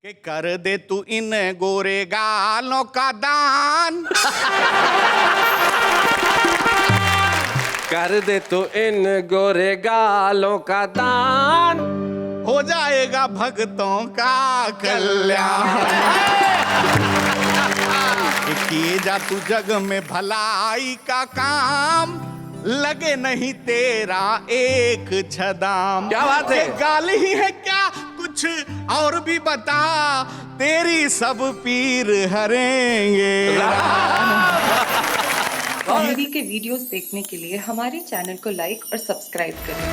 कि कर दे तू इन गोरे गालों का दान। कर दे तू इन गोरे गालों का दान, हो जाएगा भक्तों का कल्याण। किए जा तू जग में भलाई का काम, लगे नहीं तेरा एक छदाम। क्या बात है? गाल ही है क्या कुछ और भी बता, तेरी सब पीर हरेंगे। कॉमेडी के वीडियोस देखने के लिए हमारे चैनल को लाइक और सब्सक्राइब करें।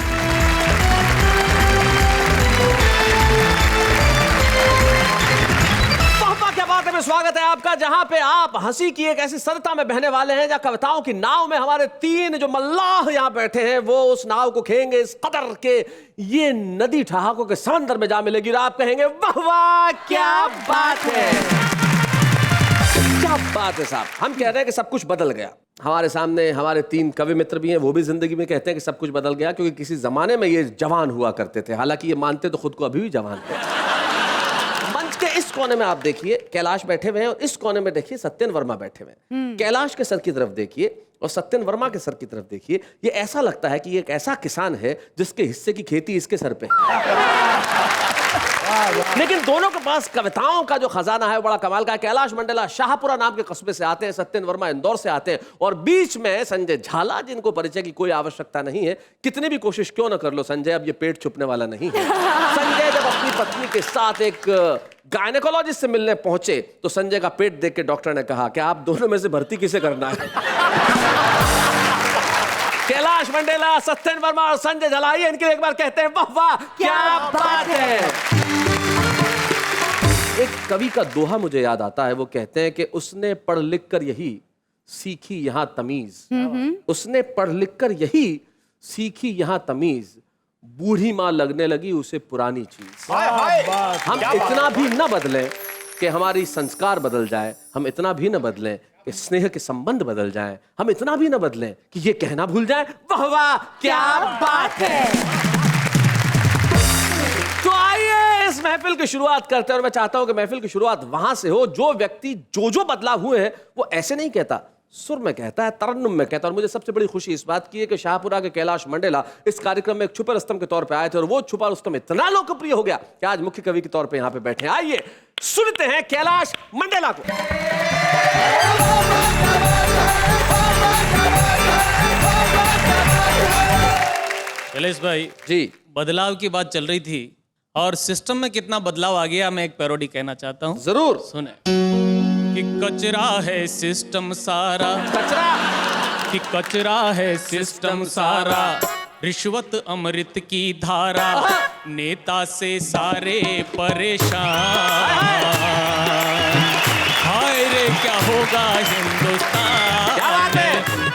क्या बात है, स्वागत है आपका जहां पे आप हंसी की एक ऐसी सरता में बहने वाले हैं जहां कविताओं की नाव में हमारे तीन जो मल्लाह यहां बैठे हैं वो उस नाव को खेंगे इस कदर के ये नदी ठहाकों के समंदर में जा मिलेगी और आप कहेंगे वाह वाह क्या बात है, क्या बात है साहब। हम कह रहे हैं कि सब कुछ बदल गया। हमारे सामने हमारे तीन कवि मित्र भी हैं, वो भी जिंदगी में कहते हैं कि सब कुछ बदल गया क्योंकि किसी जमाने में ये जवान हुआ करते थे, हालांकि ये मानते तो खुद को अभी भी जवान थे। इस कोने में आप देखिए कैलाश बैठे हुए हैं और इस कोने में देखिए सत्यन वर्मा बैठे हुए हैं। कैलाश के सर की तरफ देखिए और सत्यन वर्मा के सर की तरफ देखिए, ये ऐसा लगता है कि ये एक ऐसा किसान है जिसके हिस्से की खेती इसके सर पे लेकिन दोनों के पास कविताओं का जो खजाना है वो बड़ा कमाल का है। कैलाश मंडेला शाहपुरा नाम के कस्बे से आते हैं, सत्यन वर्मा इंदौर से आते हैं और बीच में संजय झाला जिनको परिचय की कोई आवश्यकता नहीं है। कितनी भी कोशिश क्यों ना कर लो संजय, अब ये पेट छुपने वाला नहीं है। संजय जब अपनी पत्नी के साथ एक गायनेकोलॉजिस्ट से मिलने पहुंचे तो संजय का पेट देख के डॉक्टर ने कहा कि आप दोनों में से भर्ती किसे करना है। कैलाश मंडेला, सत्यन वर्मा और संजय झाला इनके एक बार कहते हैं वाह वाह क्या बात है। एक कवि का दोहा मुझे याद आता है, वो कहते हैं कि उसने पढ़ लिख कर यही सीखी यहां तमीज, उसने पढ़ लिख कर यही सीखी यहां तमीज, बूढ़ी मां लगने लगी उसे पुरानी चीज। हम इतना भी न बदलें कि हमारी संस्कार बदल जाए, हम इतना भी न बदलें कि स्नेह के संबंध बदल जाएं, हम इतना भी न बदलें कि ये कहना भूल जाएं वाह वाह क्या बात है। तो आइए इस महफिल की शुरुआत करते हैं और मैं चाहता हूं कि महफिल की शुरुआत वहां से हो जो व्यक्ति जो बदलाव हुए हैं वो ऐसे नहीं कहता, सुर में कहता है, तरन्नुम में कहता है। और मुझे सबसे बड़ी खुशी इस बात की है कि शाहपुरा के कैलाश मंडेला इस कार्यक्रम में एक छुपा रुस्तम के तौर पे आए थे और वो छुपा रुस्तम इतना लोकप्रिय हो गया कि आज मुख्य कवि के तौर पे यहां पे बैठे हैं। आइए सुनते हैं कैलाश मंडेला को। कैलाश भाई जी, बदलाव की बात चल रही थी और सिस्टम में कितना बदलाव आ गया, मैं एक पैरोडी कहना चाहता हूँ। जरूर सुने कि कचरा है सिस्टम सारा, कचरा कि कचरा है सिस्टम सारा, रिश्वत अमृत की धारा, नेता से सारे परेशान, हाय रे क्या होगा हिंदुस्तान, क्या बात है?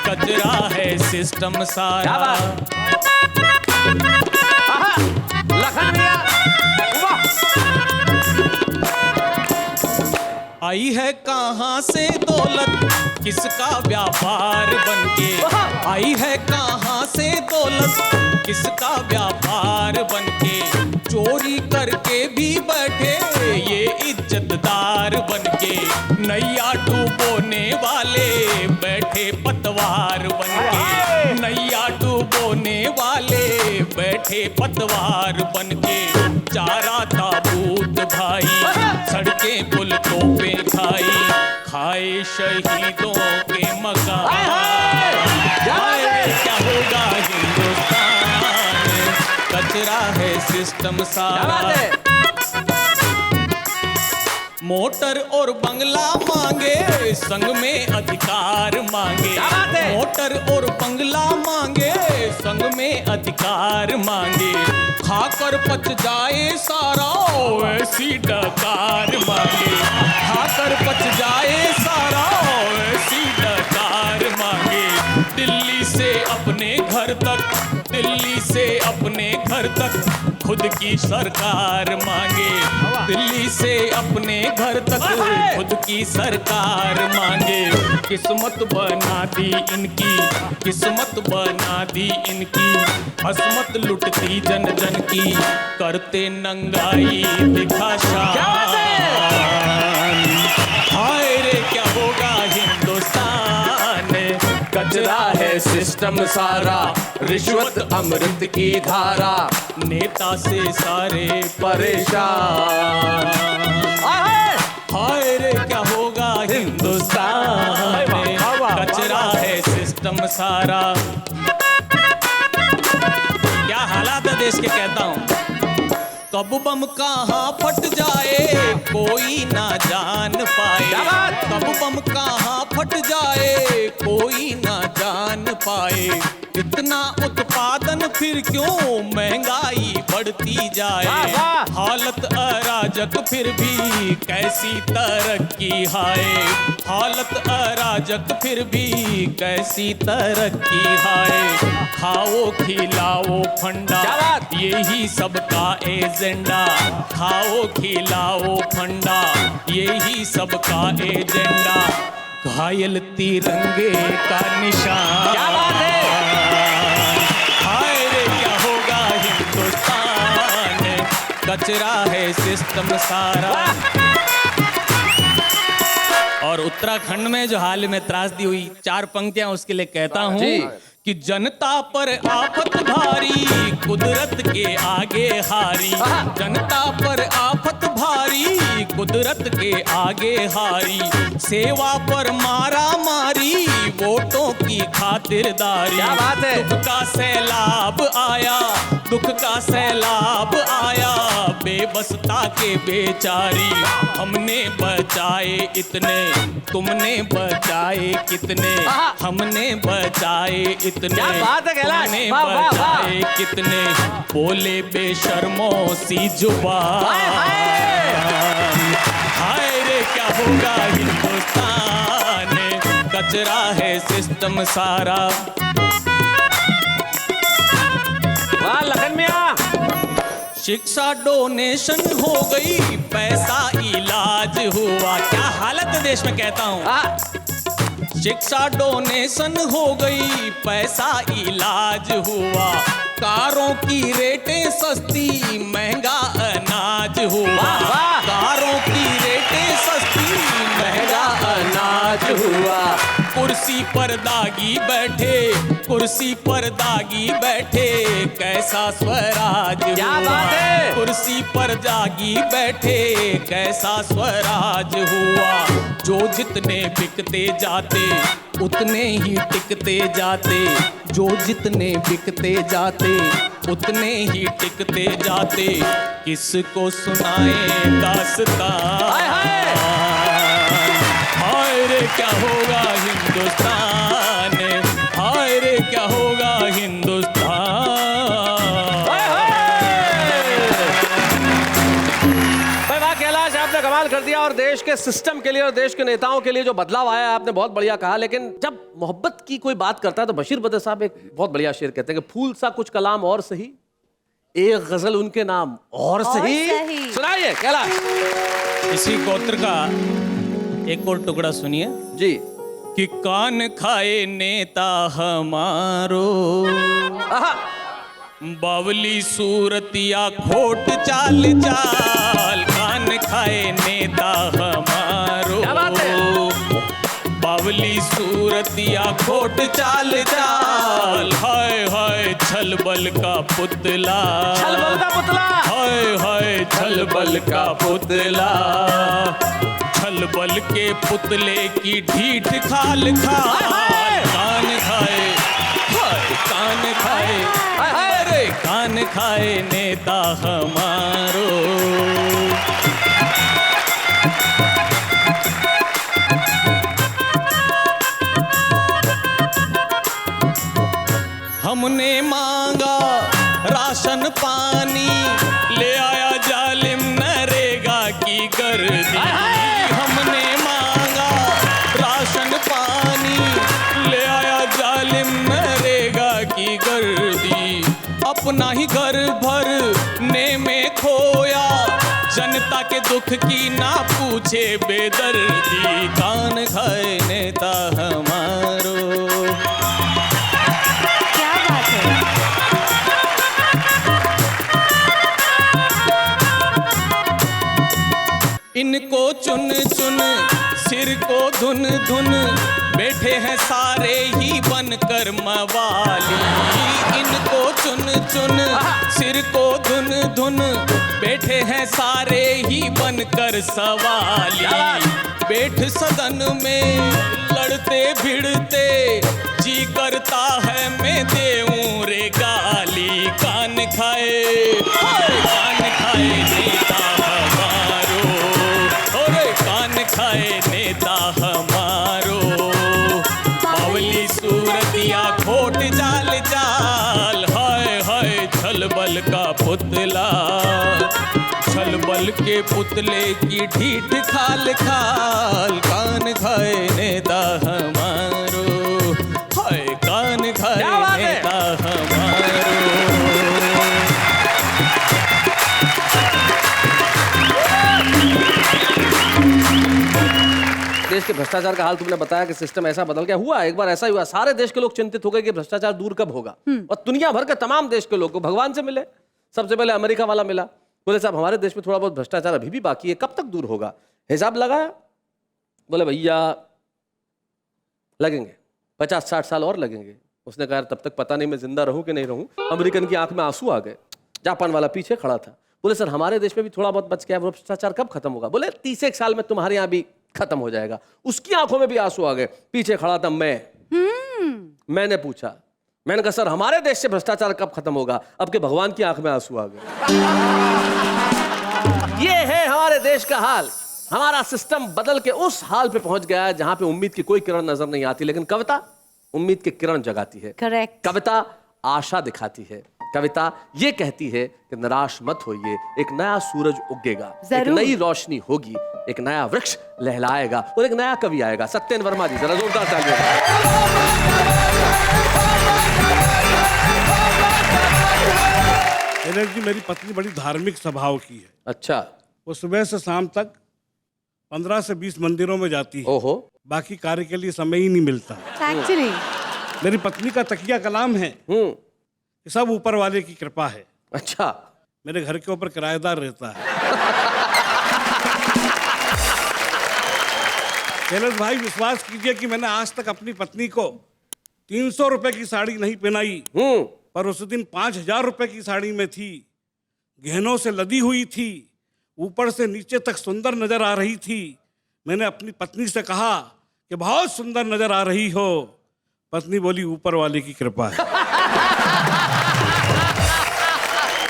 कचरा है सिस्टम सारा। लखन भैया वाह। आई है कहां से दौलत किसका व्यापार बनके, आई है कहां से दौलत किसका व्यापार बनके, चोरी करके भी बैठे ये इज्जतदार बनके, नैया डूबोने वाले बैठे पतवार बनके, नैया डूबोने वाले बैठे पतवार बनके, चारा ताबूत भाई सड़कें पुल तोपे खाई, खाए शहीदों के मकान, क्या होगा हिंदुस्तान, कचरा है सिस्टम सारा। मोटर और बंगला मांगे संग में अधिकार मांगे, मोटर और बंगला मांगे संग में अधिकार मांगे, खाकर पच जाए सारा ऐसी डकार मांगे, खाकर पच जाए सारा ऐसी डकार मांगे, दिल्ली से अपने घर तक, दिल्ली से अपने घर तक खुद की सरकार मांगे, दिल्ली से अपने घर तक खुद की सरकार मांगे, किस्मत बना दी इनकी, किस्मत बना दी इनकी, असमत लुटती जन जन की, करते नंगाई दिखा शाह। सिस्टम सारा, रिश्वत अमृत की धारा, नेता से सारे परेशान। हाय रे क्या होगा हिंदुस्तान में, कचरा है सिस्टम सारा। क्या हालात है देश के, कहता हूं। कब बम कहाँ फट जाए कोई ना जान पाए, कब बम कहाँ फट जाए कोई ना जान पाए। इतना उत्पादन फिर क्यों महंगाई बढ़ती जाए, हालत अराजक फिर भी कैसी तरक्की हाय, हालत अराजक फिर भी कैसी तरक्की हाय। खाओ खिलाओ फंडा यही सबका एजेंडा, खाओ खिलाओ फंडा यही सबका एजेंडा। घायल तिरंगे का निशान, क्या बात है। हाय रे क्या होगा हिंदुस्तान, कचरा है सिस्टम सारा। और उत्तराखंड में जो हाल में त्रासदी हुई, 4 पंक्तियां उसके लिए कहता हूं कि जनता पर आफत भारी कुदरत के आगे हारी, जनता पर आफत भारी कुदरत के आगे हारी। सेवा पर मारा मारी वोटों की खातिरदारी, क्या बात है। दुख का सैलाब आया, दुख का सैलाब आया बेबसता के बेचारी। हमने बचाए इतने तुमने बचाए कितने, हमने बचाए इतने तुमने बचाए कितने। बोले बेशर्मों सी जुबान, हाय रे क्या होगा हिंदुस्तान, कचरा है सिस्टम सारा। वाह लखन मियां। शिक्षा डोनेशन हो गई पैसा इलाज हुआ, क्या हालत है देश में, कहता हूं। शिक्षा डोनेशन हो गई पैसा इलाज हुआ, कारों की रेटें सस्ती महंगा अनाज हुआ, कारों की रेटें सस्ती महंगा अनाज हुआ। कुर्सी पर दागी बैठे, कुर्सी पर दागी बैठे कैसा स्वराज हुआ, क्या बात है। कुर्सी पर दागी बैठे कैसा स्वराज हुआ। जो जितने बिकते जाते उतने ही टिकते जाते, जो जितने बिकते जाते उतने ही टिकते जाते। किसको सुनाए दास्तान, हाय रे क्या होगा हिंदुस्तान, हाय रे क्या होगा हिंदुस्तान। भाई वाह कैलाश, आपने कमाल कर दिया। और देश के सिस्टम के लिए और देश के नेताओं के लिए जो बदलाव आया आपने बहुत बढ़िया कहा। लेकिन जब मोहब्बत की कोई बात करता है तो बशीर बद्र साहब एक बहुत बढ़िया शेर कहते हैं कि फूल सा कुछ कलाम और सही, एक गजल उनके नाम और सही। सुनाइए कैलाश। इसी गोत्र का एक और टुकड़ा सुनिए जी। कि कान खाए नेता हमारो, बावली सूरतिया खोट चाल चाल। कान खाए नेता हमारो, बावली सूरतिया खोट चाल चाल। हाय हाय छलबल का पुतला, छलबल का पुतला, हाय हाय छलबल का पुतला। छलबल के पुतले की ढीठ खाल खाए, कान खाए, हाय कान खाए, अरे कान खाए नेता हमारो। हमने मांगा राशन पानी, ले आया जालिम नरेगा की गर्दी। हमने मांगा राशन पानी, ले आया जालिम नरेगा की गर्दी। अपना ही घर भरने में खोया, जनता के दुख की ना पूछे बेदर्दी। कान खाए नेता हमारो। इनको चुन चुन सिर को धुन धुन बैठे हैं सारे ही बनकर मवाली, इनको चुन चुन सिर को धुन धुन, बैठे हैं सारे ही बनकर सवाली, बैठ सदन में लड़ते भिड़ते, जी करता है मैं देऊं रे गाली, कान खाए नेता हमारो, अरे कान खाए नेता हमारो, बावली सूरतिया खोट जाल जाल, हाय हाय छलबल का पुतला, छलबल के पुतले की ढीठ खाल खाल, कान खाए नेता हमारो, हाय कान खाए नेता हमारो। देश के भ्रष्टाचार का हाल तुमने बताया कि सिस्टम ऐसा बदल गया, हुआ एक बार ऐसा ही हुआ, सारे देश के लोग चिंतित हो गए कि भ्रष्टाचार दूर कब होगा, और दुनिया भर के तमाम देश के लोग को भगवान से मिले। सबसे पहले अमेरिका वाला मिला, बोले साहब हमारे देश में थोड़ा बहुत भ्रष्टाचार अभी भी बाकी है, कब तक दूर होगा? हिसाब लगाया, बोले भैया लगेंगे 50-60 साल और लगेंगे। उसने कहा तब तक पता नहीं मैं जिंदा रहूं कि नहीं रहूं। अमेरिकन की आंख में आंसू आ गए। जापान वाला पीछे खड़ा था, बोले सर हमारे देश में भी थोड़ा बहुत बच गया, भ्रष्टाचार कब खत्म होगा? बोले 30 साल में तुम्हारे यहाँ भी खत्म हो जाएगा। उसकी आंखों में भी आंसू आ गए। पीछे खड़ा था मैंने पूछा, मैंने कहा सर हमारे देश से भ्रष्टाचार कब खत्म होगा? अब के भगवान की आंख में आंसू आ गए। ये है हमारे देश का हाल। हमारा सिस्टम बदल के उस हाल पे पहुंच गया है जहां पे उम्मीद की कोई किरण नजर नहीं आती, लेकिन कविता उम्मीद की किरण जगाती है। करेक्ट। कविता आशा दिखाती है। कविता ये कहती है कि निराश मत होइए, एक नया सूरज उगेगा, एक नई रोशनी होगी, एक नया वृक्ष लहलाएगा और एक नया कवि आएगा। सत्येन वर्मा जी, जरा जोरदार तालियां। जी मेरी पत्नी बड़ी धार्मिक स्वभाव की है। अच्छा। वो सुबह से शाम तक 15 से 20 मंदिरों में जाती है। ओहो। बाकी कार्य के लिए समय ही नहीं मिलता। एक्चुअली मेरी पत्नी का तकिया कलाम है कि सब ऊपर वाले की कृपा है। अच्छा। मेरे घर के ऊपर किराएदार रहता है। कैलाश भाई विश्वास कीजिए कि मैंने आज तक अपनी पत्नी को 300 रुपए की साड़ी नहीं पहनाई, पर उस दिन 5000 रुपए की साड़ी में थी, गहनों से लदी हुई थी, ऊपर से नीचे तक सुंदर नजर आ रही थी। मैंने अपनी पत्नी से कहा कि बहुत सुंदर नजर आ रही हो। पत्नी बोली ऊपर वाले की कृपा है।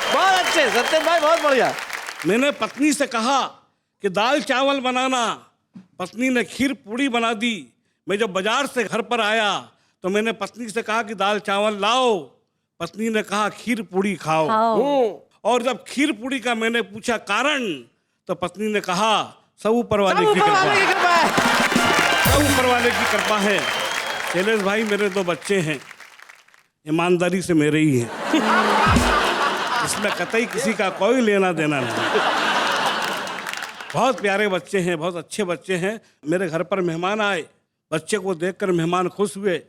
बहुत अच्छे सत्येन भाई, बहुत बढ़िया। मैंने पत्नी से कहा कि दाल चावल बनाना, पत्नी ने खीर पूड़ी बना दी। मैं जब बाजार से घर पर आया तो मैंने पत्नी से कहा कि दाल चावल लाओ, पत्नी ने कहा खीर पूड़ी खाओ। और जब खीर पूड़ी का मैंने पूछा कारण, तो पत्नी ने कहा सब ऊपर वाले की कृपा है, सब ऊपर वाले की कृपा है। कैलाश भाई मेरे 2 बच्चे हैं, ईमानदारी से मेरे ही हैं, इसमें कतई किसी का कोई लेना देना नहीं। बहुत प्यारे बच्चे हैं, बहुत अच्छे बच्चे हैं। मेरे घर पर मेहमान आए, बच्चे को देखकर मेहमान खुश हुए,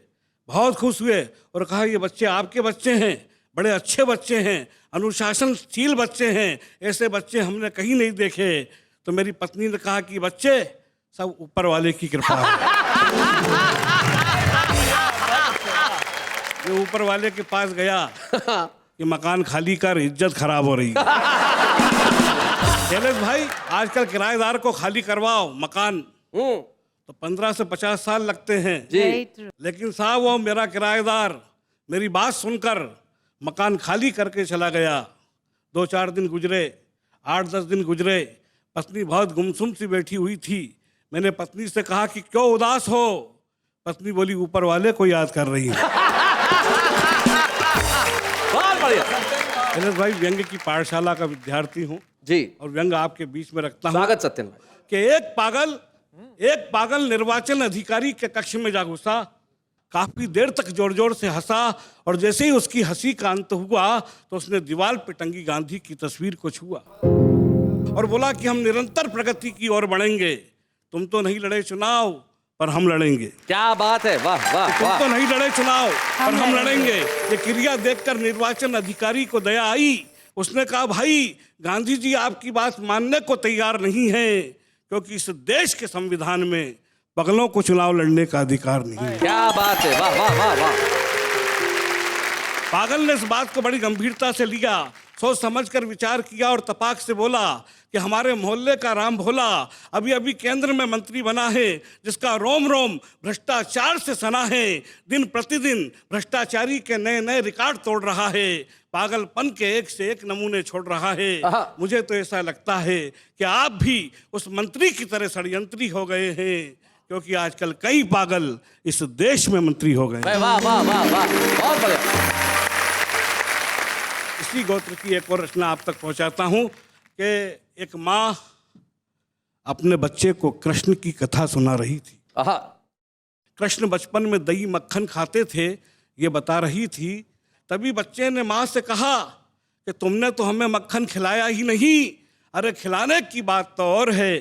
बहुत खुश हुए और कहा ये बच्चे आपके बच्चे हैं, बड़े अच्छे बच्चे हैं, अनुशासनशील बच्चे हैं, ऐसे बच्चे हमने कहीं नहीं देखे। तो मेरी पत्नी ने कहा कि बच्चे सब ऊपर वाले की कृपा है। ये ऊपर वाले के पास गया कि मकान खाली कर, इज्जत खराब हो रही है। कैलाश भाई आजकल किराएदार को खाली करवाओ मकान तो 15 से 50 साल लगते हैं जी। लेकिन साहब वो मेरा किराएदार मेरी बात सुनकर मकान खाली करके चला गया। 2-4 दिन गुजरे, 8-10 दिन गुजरे, पत्नी बहुत गुमसुम सी बैठी हुई थी। मैंने पत्नी से कहा कि क्यों उदास हो? पत्नी बोली ऊपर वाले को याद कर रही है। बहुत बढ़िया। कैलाश भाई व्यंग की पाठशाला का विद्यार्थी हूँ जी, और व्यंग आपके बीच में रखता हूँ। स्वागत सत्येन भाई। कि एक पागल निर्वाचन अधिकारी के कक्ष में जा घुसा, काफी देर तक जोर जोर से हंसा और जैसे ही उसकी हंसी का अंत हुआ तो उसने दीवार पर टंगी गांधी की तस्वीर को छुआ और बोला कि हम निरंतर प्रगति की ओर बढ़ेंगे। तुम तो नहीं लड़े चुनाव, पर हम लड़ेंगे। क्या बात है, वाह वाह तुम वाह। तो नहीं लड़े चुनाव, पर हम लड़ेंगे। ये क्रिया देखकर निर्वाचन अधिकारी को दया आई। उसने कहा भाई गांधी जी आपकी बात मानने को तैयार नहीं है, क्योंकि इस देश के संविधान में पगलों को चुनाव लड़ने का अधिकार नहीं है। क्या बात है, वाह वाह वाह वाह। पागल ने इस बात को बड़ी गंभीरता से लिया, सोच समझकर विचार किया और तपाक से बोला कि हमारे मोहल्ले का राम भोला अभी अभी केंद्र में मंत्री बना है, जिसका रोम रोम भ्रष्टाचार से सना है, दिन प्रतिदिन भ्रष्टाचारी के नए नए रिकॉर्ड तोड़ रहा है, पागलपन के एक से एक नमूने छोड़ रहा है। मुझे तो ऐसा लगता है कि आप भी उस मंत्री की तरह षड्यंत्री हो गए हैं, क्योंकि आजकल कई पागल इस देश में मंत्री हो गए। वाह वाह वाह वाह, बहुत बढ़िया। इसी गोत्र की एक और रचना आप तक पहुंचाता हूं कि एक माँ अपने बच्चे को कृष्ण की कथा सुना रही थी। कृष्ण बचपन में दही मक्खन खाते थे, ये बता रही थी। तभी बच्चे ने माँ से कहा कि तुमने तो हमें मक्खन खिलाया ही नहीं। अरे खिलाने की बात तो और है,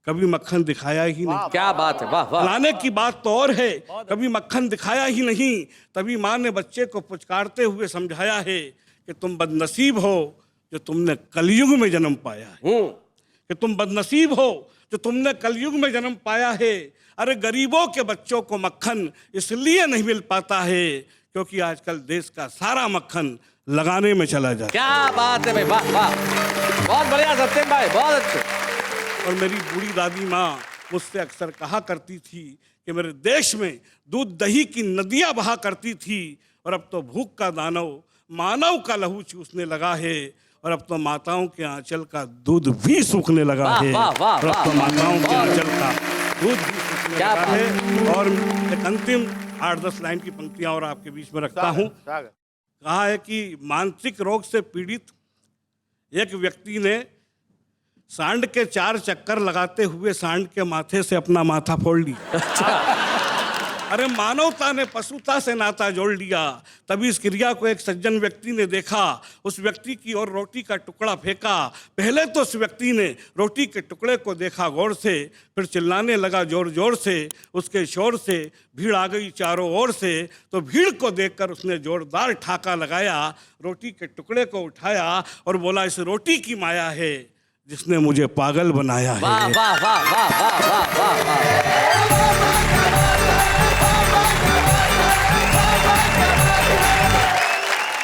कभी मक्खन दिखाया ही नहीं। क्या बात है, वाह वाह। खिलाने की बात तो और है, कभी मक्खन दिखाया ही नहीं। तभी माँ ने बच्चे को पुचकारते हुए समझाया है कि तुम बदनसीब हो जो तुमने कलयुग में जन्म पाया है, कि तुम बदनसीब हो जो तुमने कलयुग में जन्म पाया है। अरे गरीबों के बच्चों को मक्खन इसलिए नहीं मिल पाता है क्योंकि आजकल देश का सारा मक्खन लगाने में चला जाता है। क्या बात है भाई, वाह वाह, बहुत बढ़िया सत्यम भाई, बहुत अच्छे। और मेरी बूढ़ी दादी माँ मुझसे अक्सर कहा करती थी कि मेरे देश में दूध दही की नदियाँ बहा करती थी, और अब तो भूख का दानव मानव का लहू चूसने लगा है, और अब तो माताओं के आंचल का दूध भी सूखने लगा है। और अब तो माताओं के आंचल का दूध भी सूखने लगा है। और एक अंतिम 8-10 लाइन की पंक्तियां और आपके बीच में रखता हूं। कहा है कि मानसिक रोग से पीड़ित एक व्यक्ति ने सांड के 4 चक्कर लगाते हुए सांड के माथे से अपना माथा फोड़ लिया। अरे मानवता ने पशुता से नाता जोड़ लिया। तभी इस क्रिया को एक सज्जन व्यक्ति ने देखा, उस व्यक्ति की ओर रोटी का टुकड़ा फेंका। पहले तो उस व्यक्ति ने रोटी के टुकड़े को देखा गौर से, फिर चिल्लाने लगा जोर जोर से। उसके शोर से भीड़ आ गई चारों ओर से, तो भीड़ को देखकर उसने जोरदार ठाका लगाया, रोटी के टुकड़े को उठाया और बोला, इस रोटी की माया है जिसने मुझे पागल बनाया है। वाह वाह वाह वाह वाह वाह वाह वाह।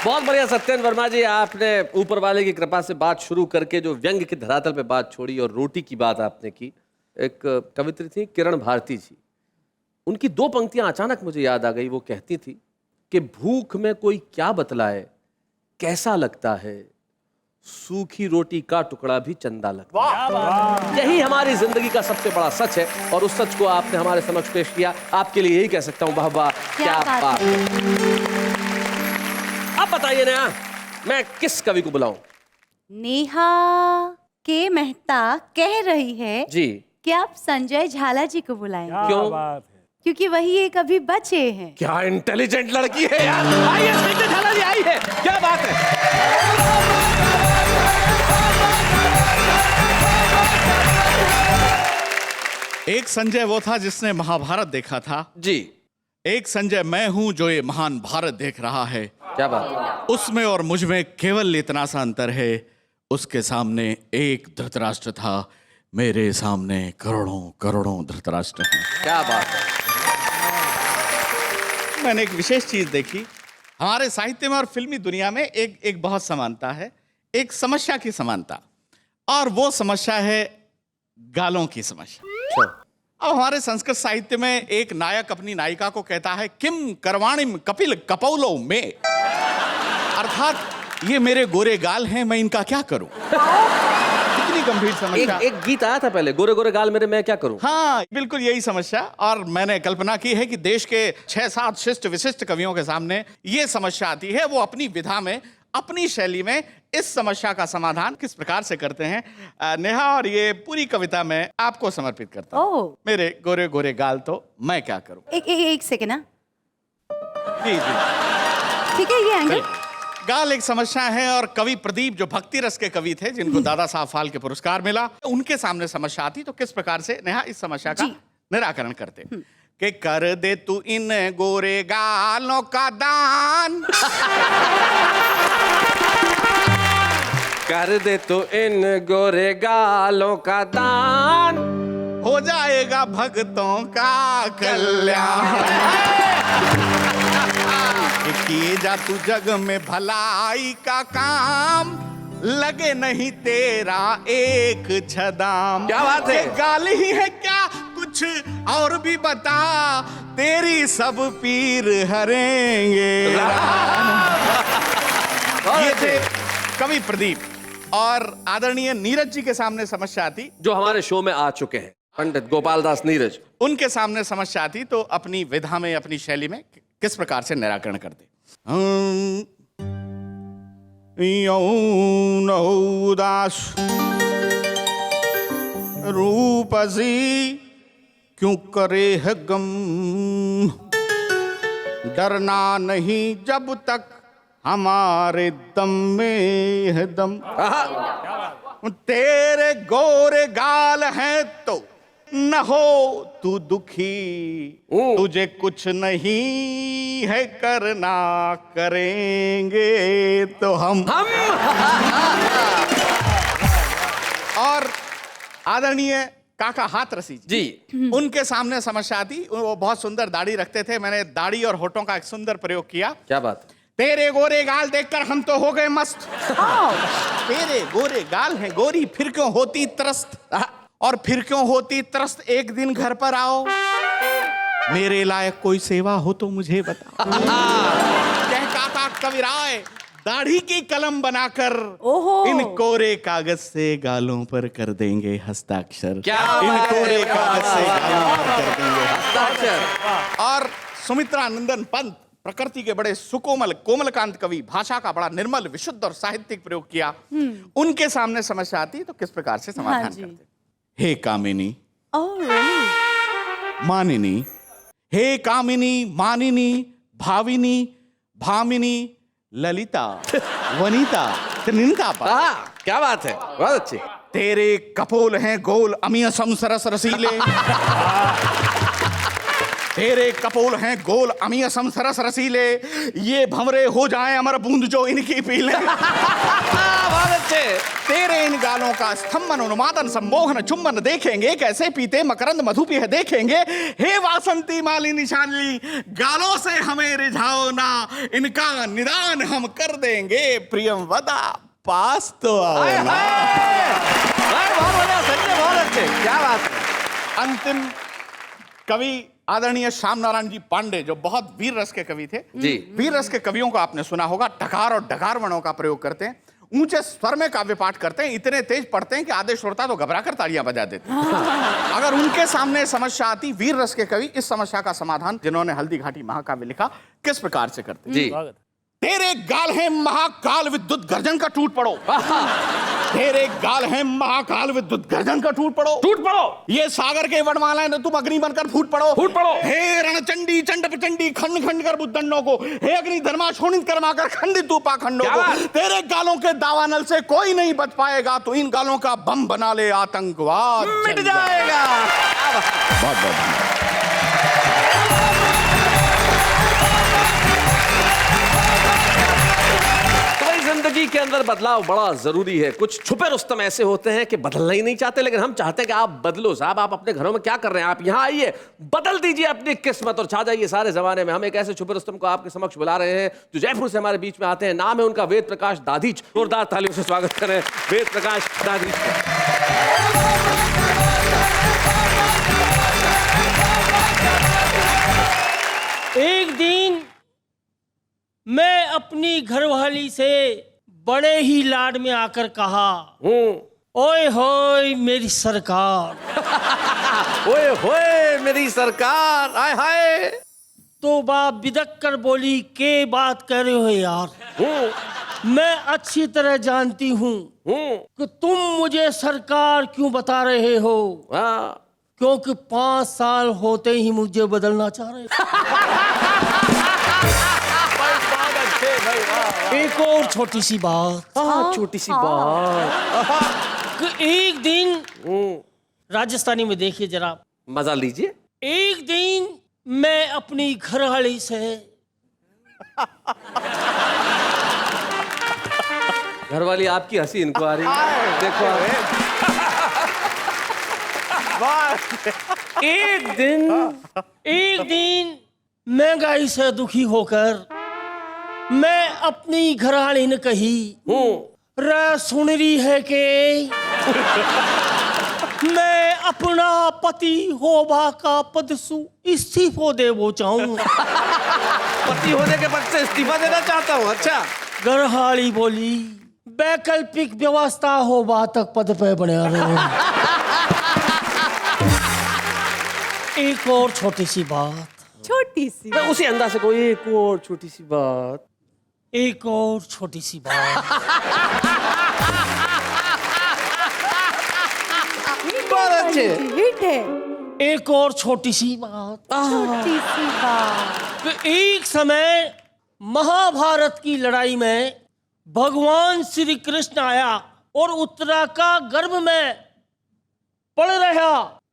बहुत बढ़िया सत्येंद्र वर्मा जी, आपने ऊपर वाले की कृपा से बात शुरू करके जो व्यंग की धरातल पे बात छोड़ी और रोटी की बात आपने की। एक कवित्री थी किरण भारती जी, उनकी 2 पंक्तियां अचानक मुझे याद आ गई। वो कहती थी कि भूख में कोई क्या बतलाए, कैसा लगता है, सूखी रोटी का टुकड़ा भी चंदा लगता है। यही हमारी जिंदगी का सबसे बड़ा सच है, और उस सच को आपने हमारे समक्ष पेश किया। आपके लिए यही कह सकता हूँ, वाह वाह, क्या बात है। अब बताइए नेहा, मैं किस कवि को बुलाऊं? नेहा के मेहता कह रही है जी कि आप संजय झाला जी को बुलाएं। क्यों? क्योंकि वही एक अभी बचे हैं। क्या इंटेलिजेंट लड़की है यार। आइए संजय झाला जी, आई है, क्या बात है। एक संजय वो था जिसने महाभारत देखा था जी, एक संजय मैं हूं जो ये महान भारत देख रहा है। क्या बात है। उसमें और मुझ में केवल इतना सा अंतर है, उसके सामने एक धृतराष्ट्र था, मेरे सामने करोड़ों करोड़ों धृतराष्ट्र हैं। क्या बात है। मैंने एक विशेष चीज देखी, हमारे साहित्य में और फिल्मी दुनिया में एक बहुत समानता है, एक समस्या की समानता, और वो समस्या है गालों की समस्या। अब हमारे संस्कृत साहित्य में एक नायक अपनी नायिका को कहता है, किम करवाणिम कपिल कपौलो में, अर्थात ये मेरे गोरे गाल हैं, मैं इनका क्या करूं। कितनी गंभीर समस्या। एक गीत आया था पहले, गोरे गोरे गाल मेरे, मैं क्या करूं। हाँ, बिल्कुल यही समस्या। और मैंने कल्पना की है कि देश के 6-7 शिष्ट विशिष्ट कवियों के सामने ये समस्या आती है, वो अपनी विधा में, अपनी शैली में इस समस्या का समाधान किस प्रकार से करते हैं। नेहा, और ये पूरी कविता मैं आपको समर्पित करता हूँ। मेरे गोरे गोरे गाल तो मैं क्या करूं। एक सेकेंड ना, जी जी ठीक है, ये आएंगे। गाल एक समस्या है, और कवि प्रदीप जो भक्ति रस के कवि थे, जिनको दादा साहब फाल्के पुरस्कार मिला, उनके सामने समस्या आती तो किस प्रकार से नेहा इस समस्या का निराकरण करते कि कर दे तू इन गोरे गालों का दान, कर दे तो इन गोरे गालों का दान, हो जाए करेगा भक्तों का कल्याण। किए जा तू जग में भलाई का काम, लगे नहीं तेरा एक छदाम। क्या बात है? ये गाल ही है क्या, कुछ और भी बता, तेरी सब पीर हरेंगे। ये थे कवि प्रदीप और आदरणीय नीरज जी के सामने समस्या आती, जो हमारे शो में आ चुके हैं, पंडित गोपाल दास नीरज। उनके सामने समस्या आती तो अपनी विधा में, अपनी शैली में किस प्रकार से निराकरण करते। यौन उदास रूपसी क्यों करे है गम, डरना नहीं जब तक हमारे दम में है दम। तेरे गोरे गाल हैं तो न हो तू दुखी, तुझे कुछ नहीं है करना, करेंगे तो हम। और आदरणीय काका हाथरसी जी, उनके सामने समस्या आती। वो बहुत सुंदर दाढ़ी रखते थे, मैंने दाढ़ी और होठों का एक सुंदर प्रयोग किया। क्या बात। तेरे गोरे गाल देखकर हम तो हो गए मस्त। तेरे गोरे गाल हैं गोरी, फिर क्यों होती त्रस्त, और फिर क्यों होती त्रस्त, एक दिन घर पर आओ, मेरे लायक कोई सेवा हो तो मुझे बताओ। कह काका कविराय दाढ़ी की कलम बनाकर इन कोरे कागज से गालों पर कर देंगे हस्ताक्षर। क्या इन कोरे कागज से गालों पर कर देंगे हस्ताक्षर। और सुमित्रा नंदन पंत प्रकृति के बड़े सुकोमल कोमलकांत कवि, भाषा का बड़ा निर्मल विशुद्ध और साहित्यिक प्रयोग किया। उनके सामने समस्या आती तो किस प्रकार से समाधान करते। हे कामिनी, मानिनी, हे कामिनी, मानिनी, भाविनी, भामिनी, ललिता, वनिता, त्रिनिता। क्या बात है, बहुत अच्छी। तेरे कपोल हैं गोल अमीयसम सरस रसीले। तेरे कपोल हैं गोल अमीयसम सरस रसीले, ये भंवरे हो जाएं अमर बूंद जो इनकी पीले। बहुत अच्छे। तेरे इन गालों का स्तंभन उन्मादन सम्मोहन चुंबन देखेंगे, कैसे पीते मकरंद मधु पिह देखेंगे। हे वासंती मालिनी शालिनी, गालों से हमें रिझाओ ना, इनका निदान हम कर देंगे। प्रियम वदा पास तो आओ ना। बहुत बढ़िया, सच में बहुत अच्छे। क्या बात है। अंतिम कवि आदरणीय श्याम नारायण जी पांडे, जो बहुत वीर रस के कवि थे। जी। वीर रस के कवियों को आपने सुना होगा, टकार और डकार वर्णों का प्रयोग करते हैं, ऊंचे स्वर में काव्य पाठ करते हैं, इतने तेज पढ़ते हैं कि आधे श्रोता तो घबराकर तालियां बजा देते हैं। अगर उनके सामने समस्या आती, वीर रस के कवि इस समस्या का समाधान, जिन्होंने हल्दी घाटी महाकाव्य लिखा, किस प्रकार से करते। जी। तेरे गाल है महाकाल विद्युत गर्जन का टूट पड़ो। तेरे गाल है महाकाल विद्युत गर्जन का टूट पड़ो। टूट पड़ो। ये सागर के वनमाला है, तुम अग्नि बनकर फूट पड़ो। फूट पड़ो। हे रणचंडी चंड प्रचंडी खंड खंड कर बुद्धंडों को, हे अग्नि धर्मा शोणित कर्माकर खंडित तू पाखंडों को। तेरे गालों के दावानल से कोई नहीं बच पाएगा, तो इन गालों का बम बना ले आतंकवाद मिट जाएगा। बहुत बहुत जिंदगी के अंदर बदलाव बड़ा जरूरी है। कुछ छुपे रुस्तम ऐसे होते हैं कि बदलना ही नहीं चाहते, लेकिन हम चाहते हैं कि आप बदलो। साहब, आप अपने घरों में क्या कर रहे हैं? आप यहाँ आइए, बदल दीजिए अपनी किस्मत और छा जाइए सारे जमाने में। हम एक ऐसे छुपे रुस्तम को आपके समक्ष बुला रहे हैं जो जयपुर से हमारे बीच में आते हैं। नाम है उनका वेद प्रकाश दाधीच। जोरदार तालियों से स्वागत करें वेद प्रकाश दाधीच का। एक दिन मैं अपनी घरवाली से बड़े ही लाड में आकर कहा, ओए होए मेरी सरकार। ओए होए मेरी सरकार, आय हाय। तो बाप बिदक कर बोली, के बात कर रहे हो यार? मैं अच्छी तरह जानती हूँ कि तुम मुझे सरकार क्यों बता रहे हो। क्योंकि 5 साल होते ही मुझे बदलना चाह रहे एक और छोटी सी बात। छोटी सी बात। कि एक दिन राजस्थानी में देखिए जरा, मजा लीजिए। एक दिन मैं अपनी घरवाली से घरवाली आपकी हंसी इनको आ रही है। देखो बात। एक दिन महंगाई से दुखी होकर मैं अपनी घरवाली ने कही, रे सुन रही है कि मैं अपना पति होबा का पद सु इस्तीफो देवो चाहूं। पति होने के पद से इस्तीफा देना चाहता हूँ। अच्छा। घरवाली बोली, वैकल्पिक व्यवस्था होबा तक पद पे बने रहो। एक और छोटी सी बात, छोटी सी। उसी अंदाज से कोई एक और छोटी सी बात। एक और छोटी सी बात। बहुत अच्छे। हिट है। एक और छोटी सी बात। छोटी सी बात। तो एक समय महाभारत की लड़ाई में भगवान श्री कृष्ण आया और उत्तरा का गर्भ में पड़ रहा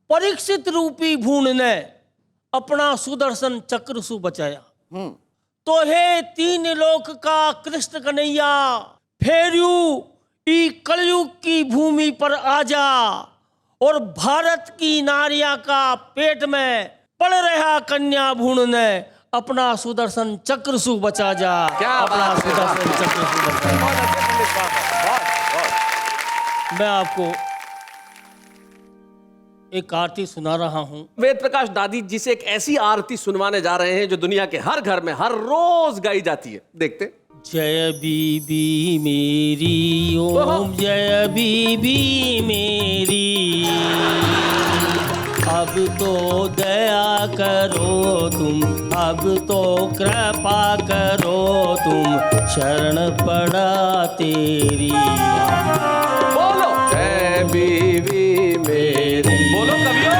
परीक्षित रूपी भूण ने अपना सुदर्शन चक्र सु बचाया। तो हे तीन लोक का कृष्ण कन्हैया, फेरयू ई कलयुग की भूमि पर आजा और भारत की नारिया का पेट में पड़ रहा कन्या भूण ने अपना सुदर्शन चक्र सु बचा जा। क्या अपना बात है। सुदर्शन चक्र सु बचा जा। मैं आपको एक आरती सुना रहा हूं। वेद प्रकाश दादी जी से एक ऐसी आरती सुनवाने जा रहे हैं जो दुनिया के हर घर में हर रोज गाई जाती है। देखते। जय बीबी मेरी, ओम जय बीबी मेरी, अब तो दया करो तुम, अब तो कृपा करो तुम, शरण पड़ा तेरी। बोलो जय बीवी मेरी। बोलो कवियो।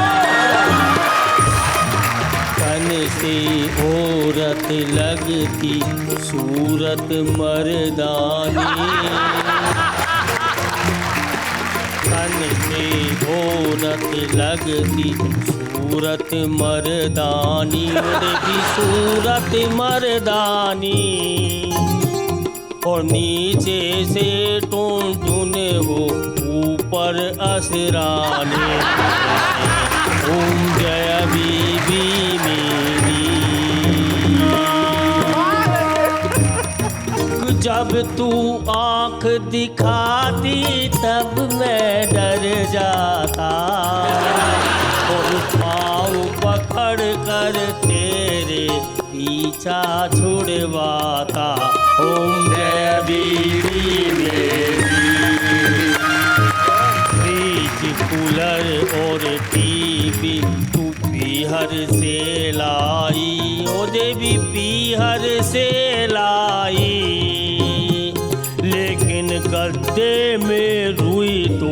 कन से औरत लगती सूरत मर्दानी, कन से औरत लगती सूरत मर्दानी, की सूरत मर्दानी, और नीचे से टून हो ऊपर असराने। ओम जय बीबी मेरी। जब तू आंख दिखाती तब मैं डर जाता, और पाँव पकड़ कर तेरे पीछा छुड़वाता। ओम जय बीबी मेरी। फ्रिज, कूलर और टीवी तू पीहर से लाई, ओ देवी पीहर से लाई, लेकिन गद्दे में रुई तो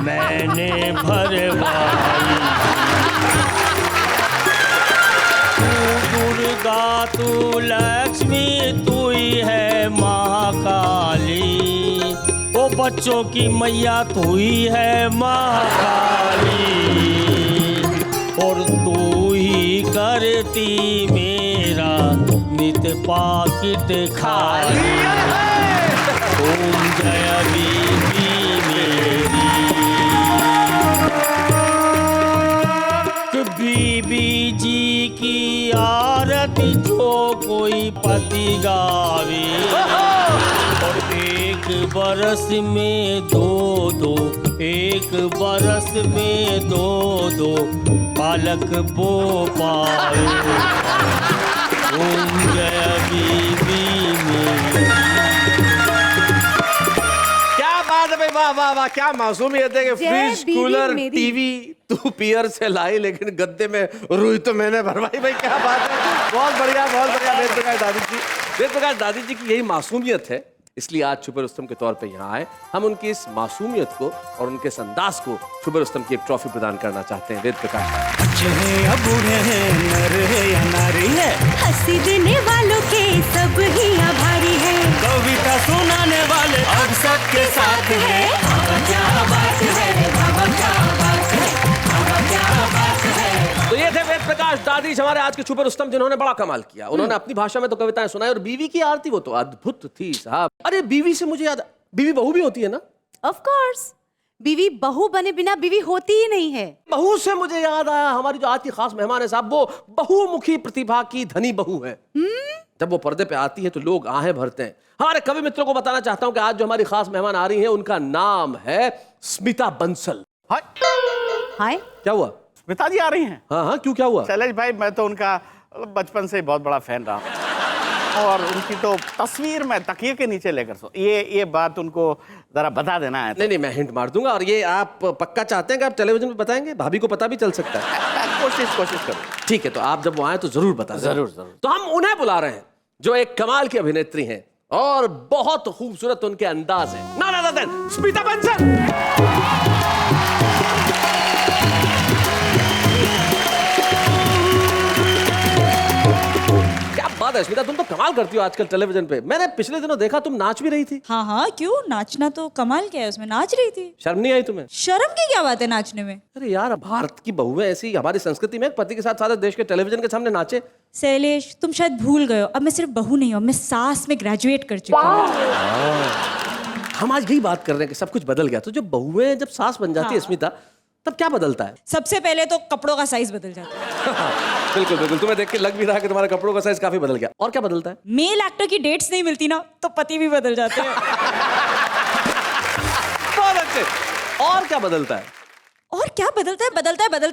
मैंने भरवाई। तू दुर्गा, तू लक्ष्मी, तू ही है महाकाली, ओ बच्चों की मैया तू ही है महाकाली, और तू ही करती मेरा नित पाकिट खाली। ओम जय बीबी मेरी। बीबी जी की आरती जो कोई पति गावे, और एक बरस में दो, एक बरस में दो बालक बो पाए। ओम जय बीबी मेरी। क्या बात है भाई, वाह वाह वाह, क्या मासूमियत है कि जय फ्रिज, बीवी कूलर, मेरी। टीवी तू पियर से लाई, लेकिन गद्दे में रुई तो मैंने भरवाई। भाई क्या बात है, बहुत बढ़िया बहुत बढ़िया। वेद प्रकाश दादी जी, वेद प्रकाश दादी जी की यही मासूमियत है, इसलिए आज छुपे रुस्तम के तौर पे यहाँ आए। हम उनकी इस मासूमियत को और उनके इस अंदाज को छुपे रुस्तम की एक ट्रॉफी प्रदान करना चाहते हैं। वेद प्रकाश। चाहे अब बूढ़े हैं, नर है या नारी है, हंसी देने वालों के सब ही आभारी है, कविता सुनाने वाले अब सबके साथ है। क्या बात है, बाबा क्या बात है, बाबा क्या बात है। तो ये थे वेद प्रकाश दादी हमारे आज के छुपे रुस्तम, जिन्होंने बड़ा कमाल किया। उन्होंने अपनी भाषा में तो कविताएं सुनाई, और बीवी की आरती वो तो अद्भुत थी साहब। अरे बीवी से मुझे याद, बीवी बहू भी होती है ना? Of course. बीवी बहू बने बिना बीवी होती ही नहीं है। बहू से मुझे याद आया, हमारी जो आज की खास मेहमान है साहब, वो बहुमुखी प्रतिभा की धनी बहू है। जब वो पर्दे पे आती है तो लोग आहें भरते हैं। हमारे कवि मित्रों को बताना चाहता हूं कि आज जो हमारी खास मेहमान आ रही हैं उनका नाम है स्मिता बंसल। हाय, हाय, क्या हुआ? स्मिता जी आ रही हैं? हाँ हाँ, क्यों, क्या हुआ? शैलेश भाई, मैं तो उनका बचपन से ही बहुत बड़ा फैन रहा हूं। और उनकी तो तस्वीर मैं तकिए के नीचे लेकर सो, ये बात उनको जरा बता देना है। नहीं नहीं, मैं हिंट मार दूंगा। और ये आप पक्का चाहते हैं कि आप टेलीविजन पे बताएंगे? भाभी को पता भी चल सकता है। कोशिश करो। ठीक है, तो आप जब वो आए तो जरूर बता दें। जरूर। तो हम उन्हें बुला रहे हैं जो एक कमाल की अभिनेत्री हैं और बहुत खूबसूरत उनके अंदाज है। ना स्मिता बंसल। क्या बात है स्मिता, तुम तो कमाल करती हो आजकल टेलीविजन पे। मैंने पिछले दिनों देखा तुम नाच भी रही थी। हाँ हाँ, क्यों, नाचना तो कमाल क्या है, उसमें नाच रही थी। शर्म नहीं आई तुम्हें? शर्म की क्या बात है नाचने में? अरे यार, भारत की बहुएं ऐसी, हमारी संस्कृति में पति के साथ सारे देश के टेलीविजन के सामने नाचे। शैलेश, तुम शायद भूल गए हो, अब मैं सिर्फ बहू नहीं हूँ, मैं सास में ग्रेजुएट कर चुकी हूँ। हम आज यही बात कर रहे हैं कि सब कुछ बदल गया। तो जब बहुएं जब सास बन जाती है स्मिता, तब क्या बदलता है? सबसे पहले तो कपड़ों का साइज बदल जाता है। बिल्कुल बिल्कुल, तुम्हें देख के लग भी रहा है कि तुम्हारे कपड़ों का साइज काफी बदल गया। और क्या बदलता है? मेल एक्टर की डेट्स नहीं मिलती ना, तो पति भी बदल जाते हैं। बहुत अच्छे। और क्या बदलता है? और क्या बदलता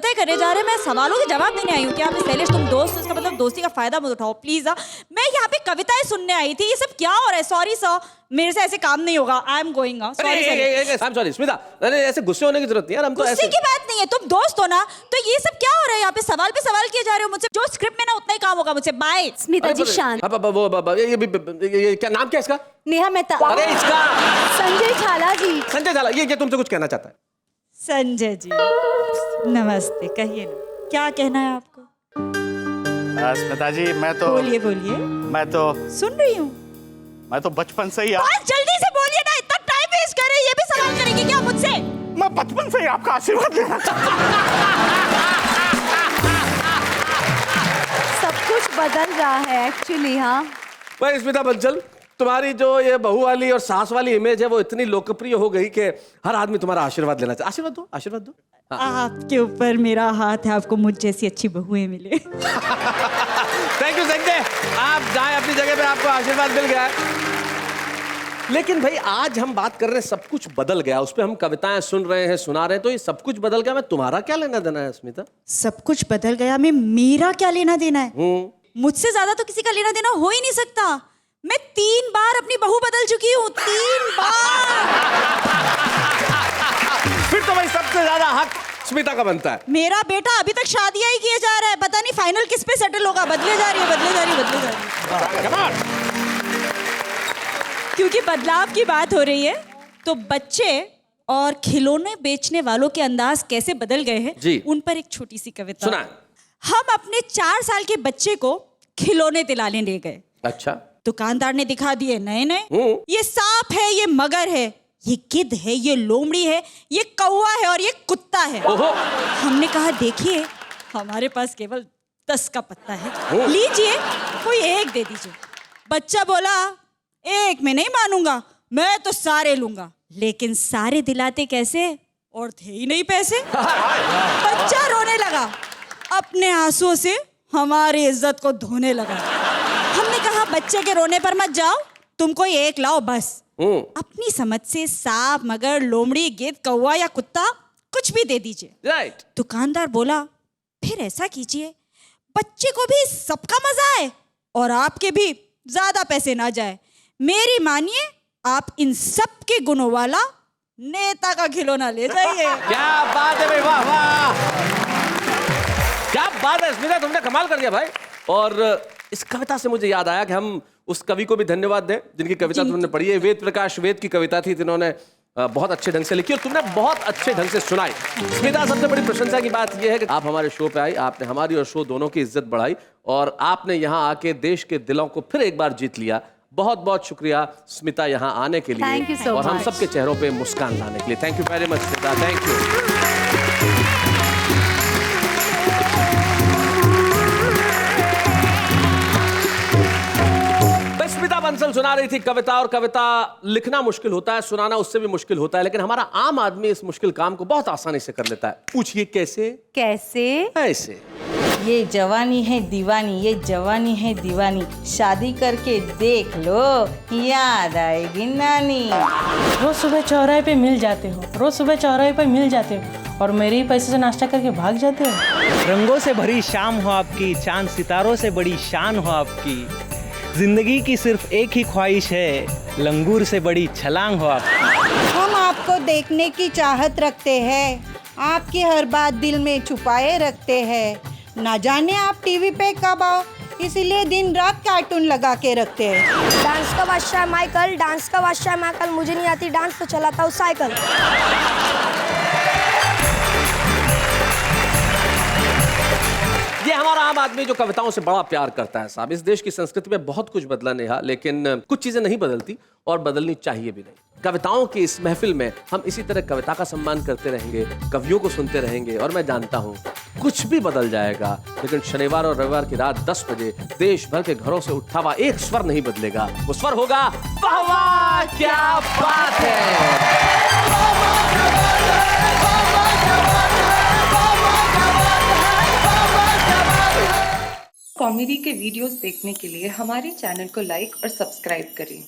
है करे जा रहे हैं। मैं सवालों के जवाब देने आई हूँ। क्या शैलेश, तुम दोस्त हो, इसका मतलब दोस्ती का फायदा मत उठाओ प्लीज। मैं यहाँ पे कविताएं सुनने आई थी। ये सब क्या हो रहा है? सॉरी सर, मेरे से ऐसे काम नहीं होगा। I am going. Sorry Smita, अरे ऐसे गुस्से होने की जरूरत नहीं यार, हम तो गुस्से की बात नहीं है, तुम दोस्त हो ना। तो ये सब क्या हो रहा है यहाँ पे? सवाल पे सवाल किए जा रहे हो मुझसे। जो स्क्रिप्ट में ना उतना ही काम होगा मुझसे। बाय। स्मिता जी शांत। ये क्या नाम क्या इसका? नेहा मेहता। अरे इसका संजय झाला जी। संजय झाला, ये तुमसे कुछ कहना चाहता है। संजय जी नमस्ते, कहिए ना, क्या कहना है आपको? स्मिता जी, मैं तो सुन रही हूँ। मैं तो बचपन से ही बस जल्दी से बोलिए ना, इतना टाइम वेस्ट कर रहे हैं। ये भी सवाल करेंगे क्या मुझसे? मैं बचपन से ही आपका आशीर्वाद लेना चाहता सब कुछ बदल रहा है एक्चुअली। हाँ भाई स्मिता बंसल, तुम्हारी जो ये बहू वाली और सास वाली इमेज है वो इतनी लोकप्रिय हो गई कि हर आदमी तुम्हारा आशीर्वाद लेना चाहे। आशीर्वाद दो। आपके ऊपर मेरा हाथ है, आपको मुझ जैसी अच्छी बहुएं मिले। थैंक यू संजय, आप जाए अपनी जगह पे, आपको आशीर्वाद मिल गया है। लेकिन भाई आज हम बात कर रहे हैं सब कुछ बदल गया, उस पर हम कविताएं सुन रहे हैं, सुना रहे हैं, तो ये सब कुछ बदल गया, मैं तुम्हारा क्या लेना देना है स्मिता? सब कुछ बदल गया, मैं मेरा क्या लेना देना है? मुझसे ज्यादा तो किसी का लेना देना हो ही नहीं सकता। मैं 3 बार अपनी बहू बदल चुकी हूँ, 3 बार। फिर तो भाई सबसे ज्यादा हक स्मिता का बनता है। मेरा बेटा अभी तक शादियां ही किए जा रहा है, पता नहीं फाइनल किस पे सेटल होगा। बदले जा रही है। क्योंकि बदलाव की बात हो रही है, तो बच्चे और खिलौने बेचने वालों के अंदाज कैसे बदल गए हैं, उन पर एक छोटी सी कविता सुना। हम अपने 4 साल के बच्चे को खिलौने दिलाने ले गए। अच्छा। दुकानदार ने दिखा दिए नए, ये सांप है, ये मगर है, ये गिद्ध है, ये लोमड़ी है, ये कौवा है और ये कुत्ता है। हमने कहा देखिए, हमारे पास केवल 10 का पत्ता है, लीजिए कोई एक दे दीजिए। बच्चा बोला एक में नहीं मानूंगा, मैं तो सारे लूंगा। लेकिन सारे दिलाते कैसे, और थे ही नहीं पैसे। बच्चा रोने लगा, अपने आंसुओं से हमारी इज्जत को धोने लगा। हमने कहा बच्चे के रोने पर मत जाओ, तुम कोई एक लाओ बस। अपनी समझ से सांप, मगर, लोमड़ी, गिद्ध, कौवा या कुत्ता कुछ भी दे दीजिए। राइट। दुकानदार बोला फिर ऐसा कीजिए, बच्चे को भी सबका मजा आए और आपके भी ज्यादा पैसे ना जाए। मेरी मानिए, आप इन सब के गुणों वाला नेता का खिलौना ले जाइए। क्या बात है भाई, वाह वाह, क्या बात है स्मिता, तुमने कमाल कर दिया भाई। और इस कविता से मुझे याद आया कि हम उस कवि को भी धन्यवाद दें जिनकी कविता तुमने पढ़ी है। वेद प्रकाश वेद की कविता थी, जिन्होंने बहुत अच्छे ढंग से लिखी और तुमने बहुत अच्छे ढंग से सुनाई। स्मिता, सबसे बड़ी प्रशंसा की बात यह है कि आप हमारे शो पे आई, आपने हमारी और शो दोनों की इज्जत बढ़ाई और आपने यहाँ आके देश के दिलों को फिर एक बार जीत लिया। बहुत बहुत शुक्रिया स्मिता यहाँ आने के लिए और हम सबके चेहरों पे मुस्कान लाने के लिए। Thank you very much Smita, thank you. Smita Bansal Kajal सुना रही थी कविता, और कविता लिखना मुश्किल होता है, सुनाना उससे भी मुश्किल होता है, लेकिन हमारा आम आदमी इस मुश्किल काम को बहुत आसानी से कर लेता है। पूछिए कैसे? कैसे? ऐसे। ये जवानी है दीवानी, ये जवानी है दीवानी, शादी करके देख लो, याद आएगी नानी। रोज सुबह चौराहे पे मिल जाते हो, रोज सुबह चौराहे पे मिल जाते हो, और मेरे ही पैसे से नाश्ता करके भाग जाते हो। रंगों से भरी शाम हो आपकी, चांद सितारों से बड़ी शान हो आपकी, जिंदगी की सिर्फ एक ही ख्वाहिश है, लंगूर से बड़ी छलांग हो आपकी। हम आपको देखने की चाहत रखते हैं, आपकी हर बात दिल में छुपाए रखते हैं, ना जाने आप टीवी पे कब आओ, इसीलिए दिन रात कार्टून लगा के रखते हैं। डांस का बादशाह माइकल, डांस का बादशाह माइकल, मुझे नहीं आती डांस तो चलाता हूँ साइकिल। ये हमारा आम आदमी जो कविताओं से बड़ा प्यार करता है साहब। इस देश की संस्कृति में बहुत कुछ बदला नेहा, लेकिन कुछ चीजें नहीं बदलती और बदलनी चाहिए भी नहीं। कविताओं की इस महफिल में हम इसी तरह कविता का सम्मान करते रहेंगे, कवियों को सुनते रहेंगे, और मैं जानता हूँ कुछ भी बदल जाएगा, लेकिन शनिवार और रविवार की रात 10 बजे देश भर के घरों से उठा हुआ एक स्वर नहीं बदलेगा। वो स्वर होगा वाह वाह क्या बात है। कॉमेडी के वीडियोस देखने के लिए हमारे चैनल को लाइक और सब्सक्राइब करें।